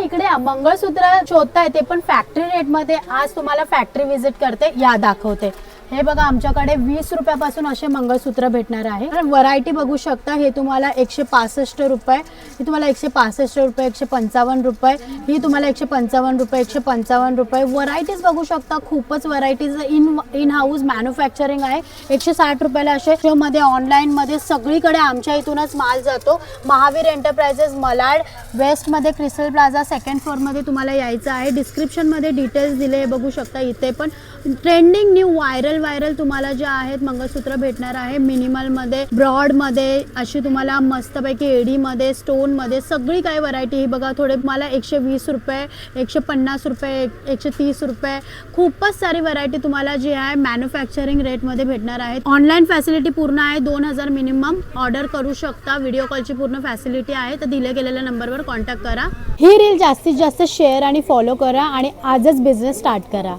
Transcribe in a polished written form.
इकडे मंगळसूत्र शोधताय ते पण फॅक्टरी रेट मध्ये. आज तुम्हाला फॅक्टरी व्हिजिट करते, या दाखवते. हे बघा आमच्याकडे 20 रुपयापासून असे मंगळसूत्र भेटणार आहे. व्हरायटी बघू शकता. हे तुम्हाला 165 रुपये, ही तुम्हाला 165 रुपये, 155 रुपये, ही तुम्हाला 155 रुपये, 155 रुपये. व्हरायटीज बघू शकता, खूपच व्हरायटीज. इन हाऊस मॅन्युफॅक्चरिंग आहे. 160 रुपयाला असे मध्ये ऑनलाईन मध्ये सगळीकडे आमच्या इथूनच माल जातो. महावीर एंटरप्राइजेस मलाड वेस्ट मध्ये क्रिस्टल प्लाझा सेकंड फ्लोर मध्ये तुम्हाला यायचं आहे. डिस्क्रिप्शन मध्ये डिटेल्स दिले बघू शकता. इथे पण ट्रेंडिंग न्यू व्हायरल तुम्हाला जे आहेत मंगळसूत्र भेटणार आहे. मिनिमल मध्ये, ब्रॉड मध्ये, अशी तुम्हाला मस्तपैकी एडी मध्ये, स्टोन मध्ये सगळी काही व्हरायटी. ही बघा थोडे तुम्हाला 120 रुपये, 150 रुपये, 130 रुपये, खूपच सारी व्हरायटी तुम्हाला जी आहे मॅन्युफॅक्चरिंग रेट मध्ये भेटणार आहे. ऑनलाईन फॅसिलिटी पूर्ण आहे. 2000 मिनिमम ऑर्डर करू शकता. व्हिडिओ कॉलची पूर्ण फॅसिलिटी आहे. तर दिले गेलेल्या नंबरवर कॉन्टॅक्ट करा. ही रील जास्तीत जास्त शेअर आणि फॉलो करा आणि आजच बिझनेस स्टार्ट करा.